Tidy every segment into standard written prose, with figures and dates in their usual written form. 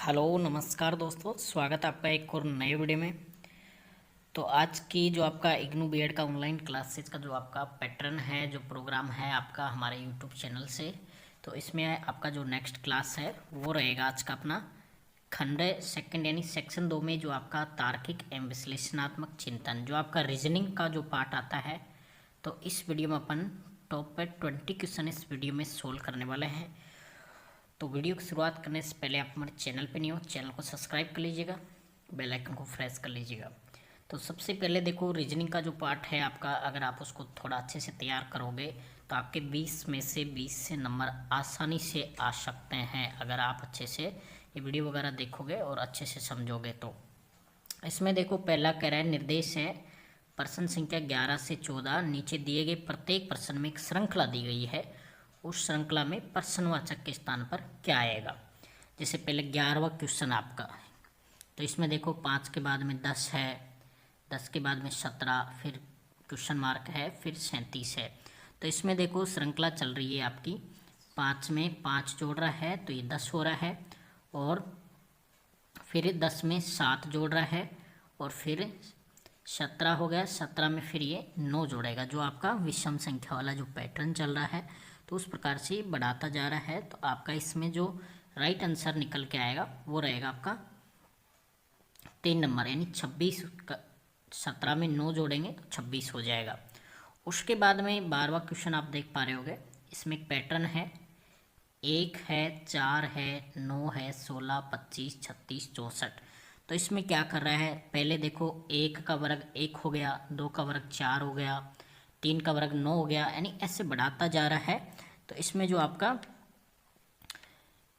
Hello नमस्कार दोस्तों, स्वागत है आपका एक और नए वीडियो में। तो आज की जो आपका इग्नू बीएड का ऑनलाइन क्लासेस का जो आपका पैटर्न है, जो प्रोग्राम है आपका हमारे यूट्यूब चैनल से, तो इसमें आपका जो नेक्स्ट क्लास है वो रहेगा आज का अपना खंड सेकंड यानी सेक्शन 2 में जो आपका तार्किक एवं विश्लेषणात्मक चिंतन, जो आपका रीजनिंग का जो पार्ट आता है। तो इस वीडियो में अपन टॉप पे 20 क्वेश्चन इस वीडियो में सोल्व करने वाले हैं। तो वीडियो की शुरुआत करने से पहले आप हमारे चैनल पर नहीं हो, चैनल को सब्सक्राइब कर लीजिएगा, बेल आइकन को प्रेस कर लीजिएगा। तो सबसे पहले देखो, रीजनिंग का जो पार्ट है आपका, अगर आप उसको थोड़ा अच्छे से तैयार करोगे तो आपके 20 में से 20 से नंबर आसानी से आ सकते हैं, अगर आप अच्छे से ये वीडियो वगैरह देखोगे और अच्छे से समझोगे। तो इसमें देखो, पहला कह रहा है निर्देश है प्रश्न संख्या 11 से 14, नीचे दिए गए प्रत्येक प्रश्न में एक श्रृंखला दी गई है, उस श्रृंखला में प्रश्नवाचक के स्थान पर क्या आएगा। जैसे पहले 11वां क्वेश्चन आपका, तो इसमें देखो 5 के बाद में 10 है, 10 के बाद में 17, फिर क्वेश्चन मार्क है, फिर 37 है। तो इसमें देखो श्रृंखला चल रही है आपकी, 5 में 5 जोड़ रहा है तो ये 10 हो रहा है, और फिर 10 में 7 जोड़ रहा है, और फिर 17 हो गया, 17 में फिर ये 9 जोड़ेगा, जो आपका विषम संख्या वाला जो पैटर्न चल रहा है। तो उस प्रकार से बढ़ाता जा रहा है। तो आपका इसमें जो राइट आंसर निकल के आएगा वो रहेगा आपका 3 नंबर, यानी 26 का। 17 में 9 जोड़ेंगे तो 26 हो जाएगा। उसके बाद में 12वां क्वेश्चन आप देख पा रहे होगे, इसमें एक पैटर्न है, 1 है, 4 है, 9 है, 16, 25, 36, 64। तो इसमें क्या कर रहा है, पहले देखो 1 का वर्ग 1 हो गया, 2 का वर्ग 4 हो गया, 3 का वर्ग 9 हो गया, यानी ऐसे बढ़ाता जा रहा है। तो इसमें जो आपका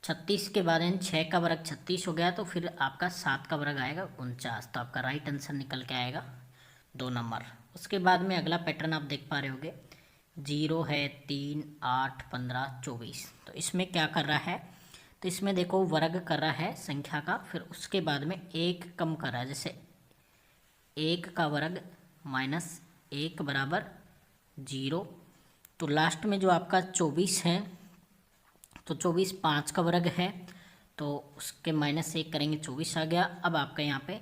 36 के बाद 6 का वर्ग 36 हो गया, तो फिर आपका 7 का वर्ग आएगा 49। तो आपका राइट आंसर निकल के आएगा 2 नंबर। उसके बाद में अगला पैटर्न आप देख पा रहे होगे, 0 है, 3, 8, 15, 24। तो इसमें क्या कर रहा है, तो इसमें देखो वर्ग कर रहा है संख्या का, फिर उसके बाद में 1 कम कर रहा है। जैसे 1 का वर्ग माइनस 1 बराबर 0। तो लास्ट में जो आपका 24 है, तो 24 5 का वर्ग है, तो उसके माइनस 1 करेंगे, 24 आ गया। अब आपका यहाँ पे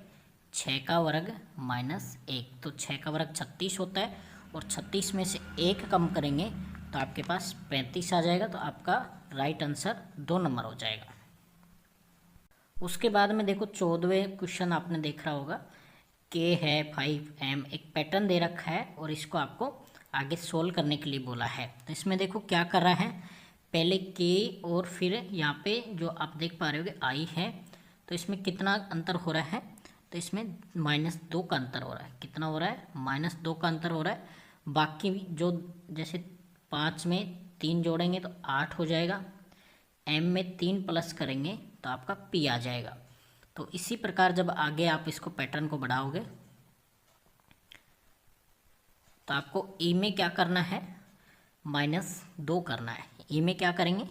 6 का वर्ग माइनस 1, तो 6 का वर्ग 36 होता है, और 36 में से 1 कम करेंगे तो आपके पास 35 आ जाएगा। तो आपका राइट आंसर 2 नंबर हो जाएगा। उसके बाद में देखो 14वें क्वेश्चन आपने देख रहा होगा, के है 5m, एक पैटर्न दे रखा है और इसको आपको आगे सोल्व करने के लिए बोला है। तो इसमें देखो क्या कर रहा है, पहले के और फिर यहाँ पे जो आप देख पा रहे होगे आई है, तो इसमें कितना अंतर हो रहा है, तो इसमें -2 का अंतर हो रहा है। कितना हो रहा है, -2 का अंतर हो रहा है। बाकी जो जैसे 5 में 3 जोड़ेंगे तो 8 हो जाएगा, m में 3 प्लस करेंगे तो आपका p आ जाएगा। तो इसी प्रकार जब आगे आप इसको पैटर्न को बढ़ाओगे तो आपको e में क्या करना है, -2 करना है। e में क्या करेंगे,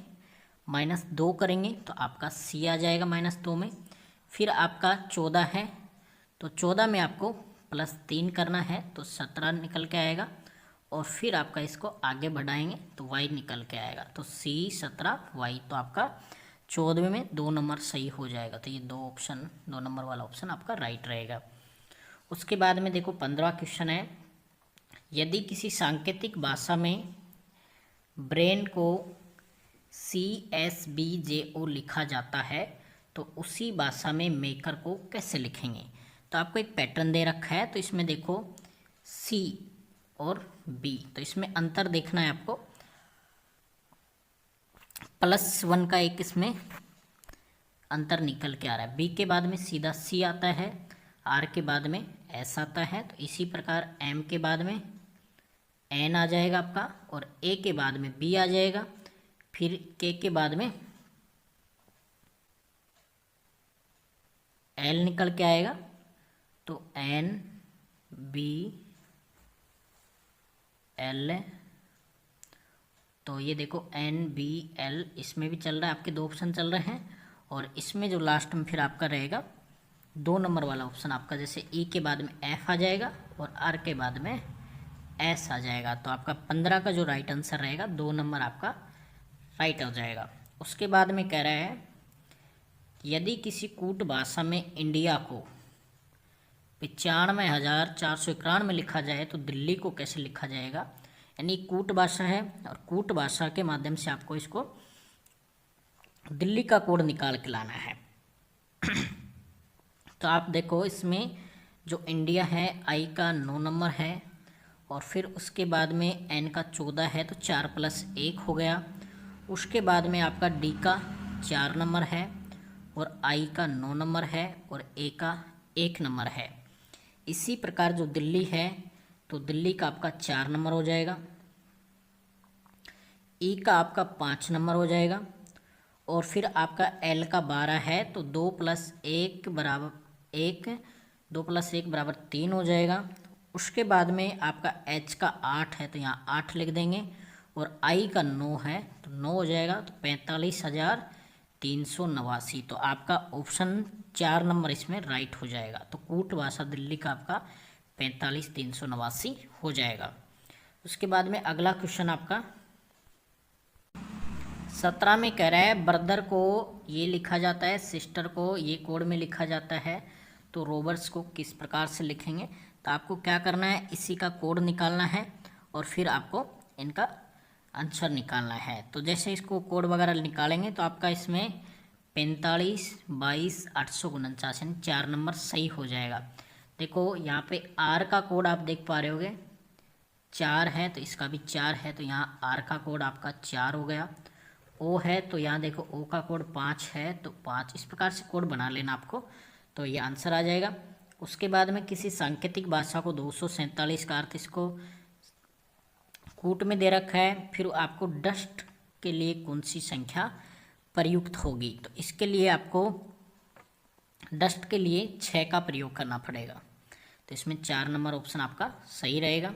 -2 करेंगे तो आपका c आ जाएगा -2 में। फिर आपका 14 है, तो 14 में आपको +3 करना है, तो 17 निकल के आएगा। और फिर आपका इसको आगे बढ़ाएंगे तो y निकल के आएगा, तो c 17 y। तो आपका 14 में 2 नंबर सही हो जाएगा। तो ये 2 नंबर वाला ऑप्शन आपका राइट रहेगा। उसके बाद में देखो 15वां क्वेश्चन है, यदि किसी सांकेतिक भाषा में ब्रेन को CSBJO लिखा जाता है तो उसी भाषा में मेकर को कैसे लिखेंगे। तो आपको एक पैटर्न दे रखा है, तो इसमें देखो C और B, तो इसमें अंतर देखना है आपको। +1 का एक इसमें अंतर निकल के आ रहा है। B के बाद में सीधा C आता है, R के बाद में S आता है, तो इसी प्रकार M के बाद में N आ जाएगा आपका, और A के बाद में B आ जाएगा, फिर K के बाद में L निकल के आएगा, तो N B L। तो ये देखो NBL इसमें भी चल रहा है, आपके 2 ऑप्शन चल रहे हैं। और इसमें जो लास्ट में फिर आपका रहेगा 2 नंबर वाला ऑप्शन आपका, जैसे E के बाद में F आ जाएगा और R के बाद में S आ जाएगा। तो आपका 15 का जो राइट आंसर रहेगा 2 नंबर आपका राइट हो जाएगा। उसके बाद में कह रहा है यदि किसी कूट भाषा में इंडिया को 95,491 लिखा जाए तो दिल्ली को कैसे लिखा जाएगा। यानी कूट भाषा है और कूट भाषा के माध्यम से आपको इसको दिल्ली का कोड निकाल के लाना है। तो आप देखो इसमें जो इंडिया है आई का 9 नंबर है और फिर उसके बाद में एन का 14 है तो 4+1 हो गया। उसके बाद में आपका डी का 4 नंबर है और आई का 9 नंबर है और ए का 1 नंबर है। इसी प्रकार जो दिल्ली है तो दिल्ली का आपका 4 नंबर हो जाएगा, ई का आपका 5 नंबर हो जाएगा और फिर आपका एल का 12 है तो 2+1 बराबर 1, 2+1 बराबर 3 हो जाएगा। उसके बाद में आपका एच का 8 है तो यहाँ 8 लिख देंगे और आई का 9 है तो 9 हो जाएगा तो 45,389। तो आपका ऑप्शन 4 नंबर इसमें राइट हो जाएगा। तो कूट भाषा दिल्ली का आपका 45,389 हो जाएगा। उसके बाद में अगला क्वेश्चन आपका 17 में कह रहा है ब्रदर को ये लिखा जाता है, सिस्टर को ये कोड में लिखा जाता है, तो रोबर्ट्स को किस प्रकार से लिखेंगे। तो आपको क्या करना है, इसी का कोड निकालना है और फिर आपको इनका आंसर निकालना है। तो जैसे इसको कोड वगैरह निकालेंगे तो आपका इसमें 45, 22, 849 यानी 4 नंबर सही हो जाएगा। देखो यहाँ पे आर का कोड आप देख पा रहे होगे 4 है तो इसका भी 4 है तो यहाँ आर का कोड आपका 4 हो गया। ओ है तो यहाँ देखो ओ का कोड 5 है तो 5, इस प्रकार से कोड बना लेना आपको, तो ये आंसर आ जाएगा। उसके बाद में किसी सांकेतिक भाषा को 247 का अर्थ इसको कूट में दे रखा है। फिर आपको डस्ट के लिए कौन सी संख्या प्रयुक्त होगी, तो इसके लिए आपको डस्ट के लिए 6 का प्रयोग करना पड़ेगा। तो इसमें 4 नंबर ऑप्शन आपका सही रहेगा।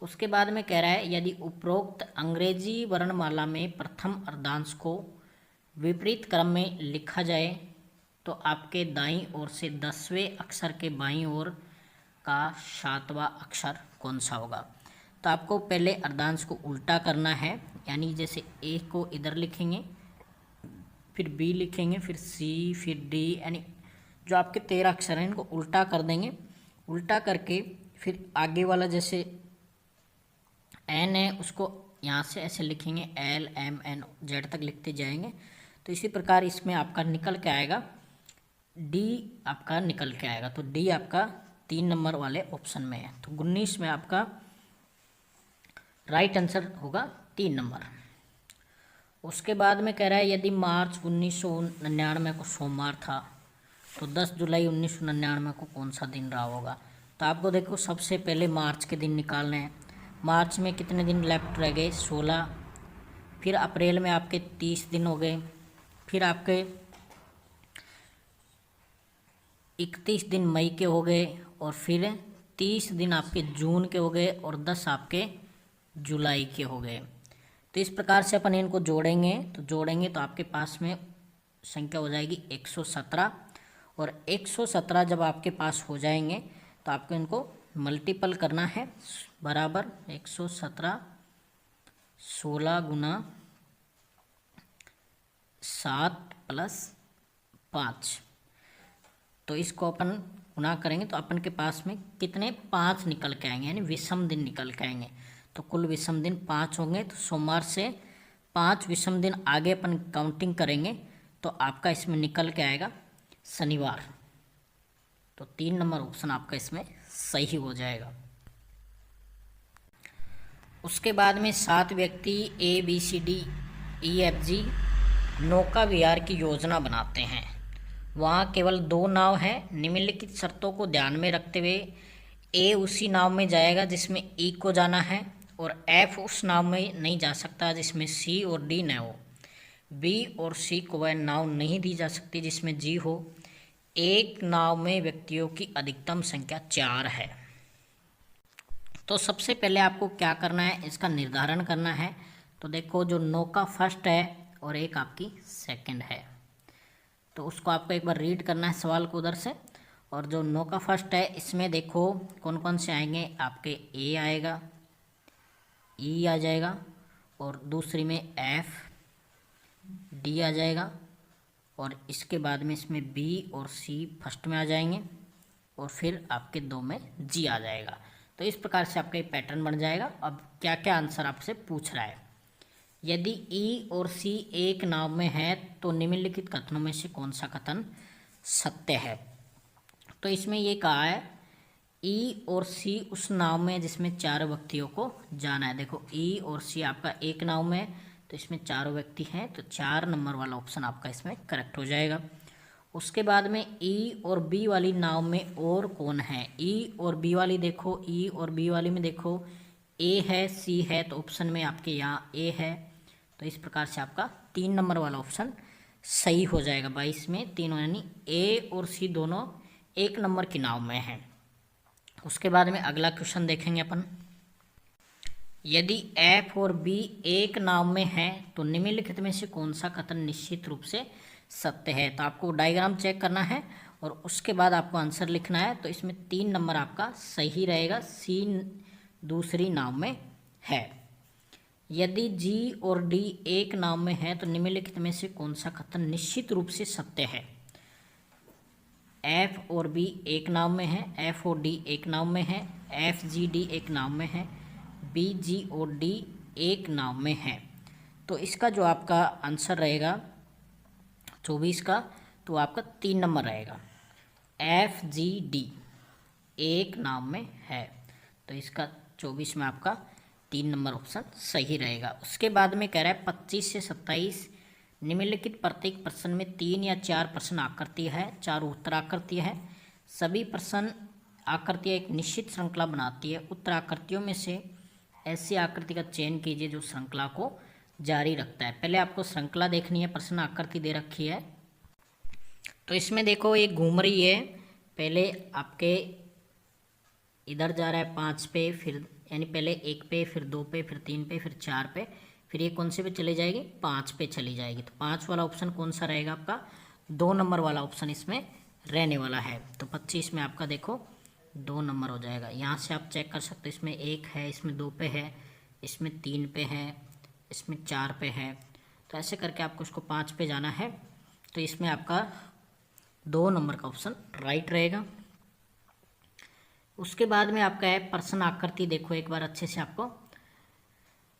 उसके बाद में कह रहा है यदि उपरोक्त अंग्रेजी वर्णमाला में प्रथम अर्धांश को विपरीत क्रम में लिखा जाए तो आपके दाईं ओर से 10वें अक्षर के बाईं ओर का 7वां अक्षर कौन सा होगा। तो आपको पहले अर्धांश को उल्टा करना है, यानी जैसे ए को इधर लिखेंगे, फिर बी लिखेंगे, फिर सी, फिर डी, यानी जो आपके 13 अक्षर हैं इनको उल्टा कर देंगे। उल्टा करके फिर आगे वाला जैसे एन है उसको यहाँ से ऐसे लिखेंगे, एल, एम, एन, जेड तक लिखते जाएंगे। तो इसी प्रकार इसमें आपका निकल के आएगा डी, आपका निकल के आएगा। तो डी आपका 3 नंबर वाले ऑप्शन में है। तो 19 में आपका राइट आंसर होगा 3 नंबर। उसके बाद में कह रहा है यदि मार्च 1999 को सोमवार था तो 10 जुलाई 1999 को कौन सा दिन रहा होगा। तो आपको देखो सबसे पहले मार्च के दिन निकालने हैं। मार्च में कितने दिन लेफ्ट रह गए, 16। फिर अप्रैल में आपके 30 दिन हो गए। फिर आपके 31 दिन मई के हो गए और फिर 30 दिन आपके जून के हो गए और 10 आपके जुलाई के हो गए। तो इस प्रकार से अपन इनको जोड़ेंगे तो आपके पास में संख्या हो जाएगी 117। और 117 जब आपके पास हो जाएंगे तो आपको इनको मल्टीपल करना है, बराबर 117 16 गुना 7 + 5। तो इसको अपन गुना करेंगे तो अपन के पास में कितने 5 निकल के आएंगे, यानी विषम दिन निकल के आएंगे। तो कुल विषम दिन 5 होंगे। तो सोमवार से 5 विषम दिन आगे अपन काउंटिंग करेंगे तो आपका इसमें निकल के आएगा शनिवार। तो 3 नंबर ऑप्शन आपका इसमें सही हो जाएगा। उसके बाद में 7 व्यक्ति ABCDEFG नौका विहार की योजना बनाते हैं। वहाँ केवल 2 नाव हैं। निम्नलिखित शर्तों को ध्यान में रखते हुए ए उसी नाव में जाएगा जिसमें ई को जाना है और एफ उस नाव में नहीं जा सकता जिसमें सी और डी न हो। बी और सी को वह नाव नहीं दी जा सकती जिसमें जी हो। एक नाव में व्यक्तियों की अधिकतम संख्या 4 है। तो सबसे पहले आपको क्या करना है, इसका निर्धारण करना है। तो देखो जो नौका फर्स्ट है और एक आपकी सेकंड है, तो उसको आपको एक बार रीड करना है सवाल को उधर से। और जो नौका फर्स्ट है इसमें देखो कौन कौन से आएंगे, आपके ए आएगा, ई आ जाएगा और दूसरी में एफ, डी आ जाएगा और इसके बाद में इसमें बी और सी फर्स्ट में आ जाएंगे और फिर आपके 2 में जी आ जाएगा। तो इस प्रकार से आपका ये पैटर्न बन जाएगा। अब क्या क्या आंसर आपसे पूछ रहा है। यदि ई और सी एक नाव में है तो निम्नलिखित कथनों में से कौन सा कथन सत्य है। तो इसमें ये कहा है ई और सी उस नाव में जिसमें 4 व्यक्तियों को जाना है। देखो ई और सी आपका एक नाव में है तो इसमें 4 व्यक्ति हैं, तो 4 नंबर वाला ऑप्शन आपका इसमें करेक्ट हो जाएगा। उसके बाद में ई और बी वाली नाव में और कौन है। ई और बी वाली देखो, ई और बी वाली में देखो ए है सी है, तो ऑप्शन में आपके यहाँ ए है। तो इस प्रकार से आपका 3 नंबर वाला ऑप्शन सही हो जाएगा। 22 में 3 यानी ए और सी दोनों एक नंबर की नाव में हैं। उसके बाद में अगला क्वेश्चन देखेंगे अपन। यदि एफ और बी एक नाव में है तो निम्नलिखित में से कौन सा कथन निश्चित रूप से सत्य है। तो आपको डायग्राम चेक करना है और उसके बाद आपको आंसर लिखना है। तो इसमें 3 नंबर आपका सही रहेगा, सी दूसरी नाव में है। यदि जी और डी एक नाव में है तो निम्नलिखित में से कौन सा कथन निश्चित रूप से सत्य है। एफ और बी एक नाव में है, एफ और डी एक नाव में है, एफ जी डी एक नाव में है, बी जी और डी एक नाव में है। तो इसका जो आपका आंसर रहेगा 24 का, तो आपका 3 नंबर रहेगा। एफ जी डी एक नाव में है, तो इसका 24 में आपका 3 नंबर ऑप्शन सही रहेगा। उसके बाद में कह रहा है 25 से 27 निम्नलिखित प्रत्येक प्रश्न में 3 या 4 प्रश्न आकृति है, 4 उत्तर आकृति है। सभी प्रश्न आकृतियाँ एक निश्चित श्रृंखला बनाती है। उत्तर आकृतियों में से ऐसी आकृति का चयन कीजिए जो श्रृंखला को जारी रखता है। पहले आपको श्रृंखला देखनी है, प्रश्न आकृति दे रखी है। तो इसमें देखो ये घूम रही है, पहले आपके इधर जा रहा है 5 पे, फिर यानी पहले 1 पे, फिर 2 पे, फिर 3 पे, फिर 4 पे, फिर ये कौन से पे चली जाएगी, 5 पे चली जाएगी। तो 5 वाला ऑप्शन कौन सा रहेगा आपका, 2 नंबर वाला ऑप्शन इसमें रहने वाला है। तो 25 में आपका देखो 2 नंबर हो जाएगा। यहाँ से आप चेक कर सकते हो, इसमें 1 है, इसमें 2 पे है, इसमें 3 पे है, इसमें 4 पे है। तो ऐसे करके आपको इसको 5 पे जाना है। तो इसमें आपका 2 नंबर का ऑप्शन राइट रहेगा। उसके बाद में आपका है प्रश्न आकृति, देखो एक बार अच्छे से आपको,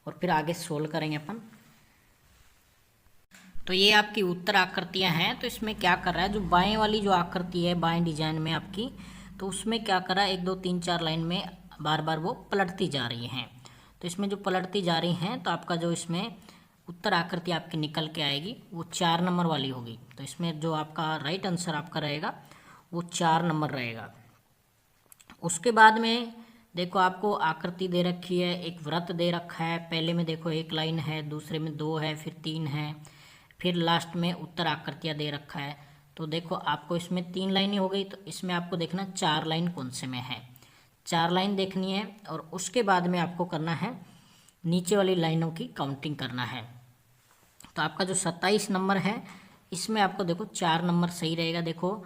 और फिर आगे सोल्व करेंगे अपन। तो ये आपकी उत्तर आकृतियां हैं। तो इसमें क्या कर रहा है, जो बाएं वाली जो आकृति है बाएं डिजाइन में आपकी, तो उसमें क्या कर रहा है 1 2 3 4 लाइन में बार बार वो पलटती जा रही हैं। तो इसमें जो पलटती जा रही हैं, तो आपका जो इसमें उत्तर आकृति आपकी निकल के आएगी वो 4 नंबर वाली होगी। तो इसमें जो आपका राइट आंसर आपका रहेगा वो 4 नंबर रहेगा। उसके बाद में देखो आपको आकृति दे रखी है, एक वृत्त दे रखा है। पहले में देखो 1 लाइन है, दूसरे में 2 है, फिर 3 है, फिर लास्ट में उत्तर आकृतियाँ दे रखा है। तो देखो आपको इसमें 3 लाइनें हो गई, तो इसमें आपको देखना 4 लाइन कौन से में है, 4 लाइन देखनी है। और उसके बाद में आपको करना है नीचे वाली लाइनों की काउंटिंग करना है। तो आपका जो 27 नंबर है इसमें आपको देखो 4 नंबर सही रहेगा। देखो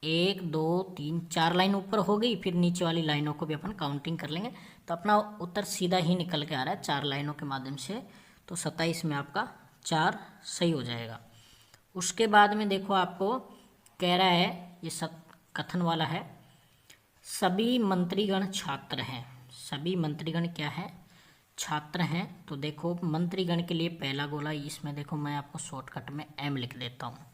1 2 3 4 लाइन ऊपर हो गई, फिर नीचे वाली लाइनों को भी अपन काउंटिंग कर लेंगे, तो अपना उत्तर सीधा ही निकल के आ रहा है 4 लाइनों के माध्यम से। तो 27 में आपका 4 सही हो जाएगा। उसके बाद में देखो आपको कह रहा है, ये कथन वाला है, सभी मंत्रीगण छात्र हैं। सभी मंत्रीगण क्या है, छात्र हैं। तो देखो मंत्रीगण के लिए पहला गोला, इसमें देखो मैं आपको शॉर्टकट में M लिख देता हूँ।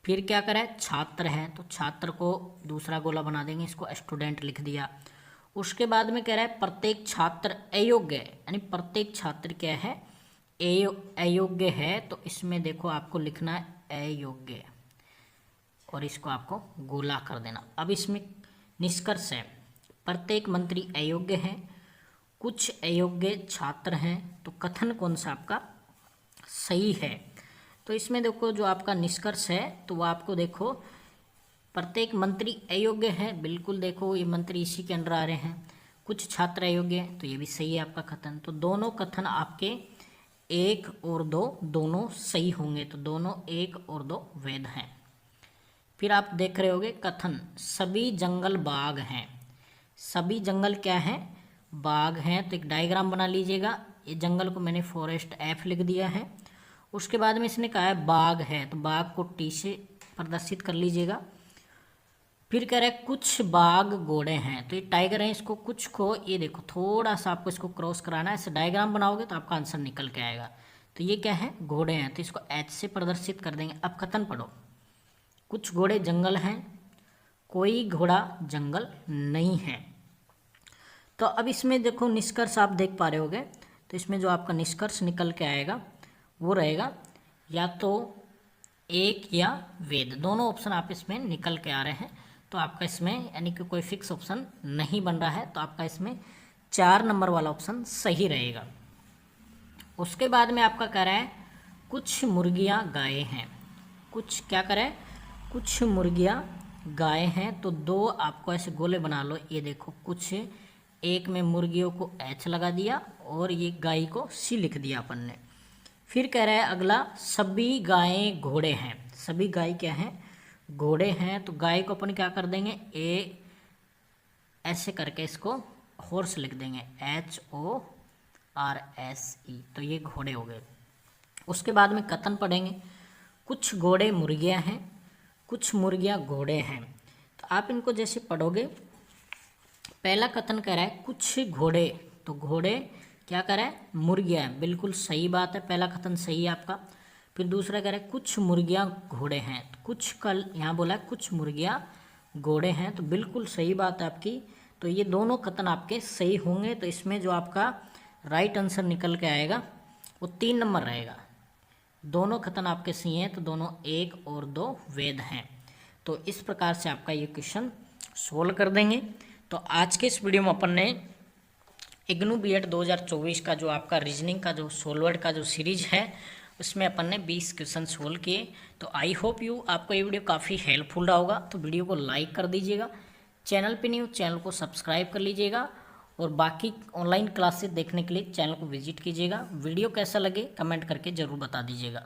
फिर क्या करें, छात्र है तो छात्र को दूसरा गोला बना देंगे, इसको स्टूडेंट लिख दिया। उसके बाद में कह रहा है प्रत्येक छात्र अयोग्य है, यानी प्रत्येक छात्र क्या है, अयोग्य है। तो इसमें देखो आपको लिखना है अयोग्य और इसको आपको गोला कर देना। अब इसमें निष्कर्ष है प्रत्येक मंत्री अयोग्य है, कुछ अयोग्य छात्र हैं। तो कथन कौन सा आपका सही है। तो इसमें देखो जो आपका निष्कर्ष है, तो वो आपको देखो प्रत्येक मंत्री अयोग्य है, बिल्कुल देखो ये मंत्री इसी के अंडर आ रहे हैं। कुछ छात्र अयोग्य हैं, तो ये भी सही है आपका कथन। तो दोनों कथन आपके 1 और 2 दोनों सही होंगे। तो दोनों 1 और 2 वैध हैं। फिर आप देख रहे होगे कथन सभी जंगल बाग हैं। सभी जंगल क्या हैं, बाग हैं। तो एक डायग्राम बना लीजिएगा। ये जंगल को मैंने फॉरेस्ट F लिख दिया है। उसके बाद में इसने कहा है बाघ है, तो बाघ को टी से प्रदर्शित कर लीजिएगा। फिर कह रहा है कुछ बाघ घोड़े हैं, तो ये टाइगर है, इसको कुछ को ये देखो थोड़ा सा आपको इसको क्रॉस कराना है, ऐसे डायग्राम बनाओगे तो आपका आंसर निकल के आएगा। तो ये क्या है, घोड़े हैं, तो इसको एच से प्रदर्शित कर देंगे। अब कथन पढ़ो, कुछ घोड़े जंगल हैं, कोई घोड़ा जंगल नहीं है। तो अब इसमें देखो निष्कर्ष आप देख पा रहे होगे, तो इसमें जो आपका निष्कर्ष निकल के आएगा वो रहेगा या तो एक या वेद, दोनों ऑप्शन आप इसमें निकल के आ रहे हैं। तो आपका इसमें यानी कि कोई फिक्स ऑप्शन नहीं बन रहा है, तो आपका इसमें 4 नंबर वाला ऑप्शन सही रहेगा। उसके बाद में आपका कह रहा है कुछ मुर्गियां गाय हैं, कुछ क्या करें, कुछ मुर्गियां गाय हैं, तो 2 आपको ऐसे गोले बना लो। ये देखो कुछ, एक में मुर्गियों को एच लगा दिया और ये गाय को सी लिख दिया अपन ने। फिर कह रहा है अगला सभी गायें घोड़े हैं, सभी गाय क्या हैं, घोड़े हैं, तो गाय को अपन क्या कर देंगे, ए ऐसे करके इसको हॉर्स लिख देंगे, HORSE, तो ये घोड़े हो गए। उसके बाद में कथन पढ़ेंगे, कुछ घोड़े मुर्गियां हैं, कुछ मुर्गियां घोड़े हैं। तो आप इनको जैसे पढ़ोगे, पहला कथन कह रहा है कुछ घोड़े, तो घोड़े क्या कह रहा है, मुर्गियां हैं, बिल्कुल सही बात है, पहला कथन सही है आपका। फिर दूसरा कह रहा है कुछ मुर्गियां घोड़े हैं, तो कुछ कल यहाँ बोला है कुछ मुर्गियां घोड़े हैं, तो बिल्कुल सही बात है आपकी। तो ये दोनों कथन आपके सही होंगे, तो इसमें जो आपका राइट आंसर निकल के आएगा वो 3 नंबर रहेगा। दोनों कथन आपके सही हैं, तो दोनों 1 और 2 वेद हैं। तो इस प्रकार से आपका ये क्वेश्चन सोल्व कर देंगे। तो आज के इस वीडियो में अपन ने इग्नू बीएड 2024 का जो आपका रीजनिंग का जो सोलवर्ड का जो सीरीज है उसमें अपन ने 20 क्वेश्चन सोल्व किए। तो आई होप यू आपको ये वीडियो काफ़ी हेल्पफुल रहा होगा। तो वीडियो को लाइक कर दीजिएगा, चैनल पे न्यू चैनल को सब्सक्राइब कर लीजिएगा और बाकी ऑनलाइन क्लासेस देखने के लिए चैनल को विजिट कीजिएगा। वीडियो कैसा लगे कमेंट करके ज़रूर बता दीजिएगा।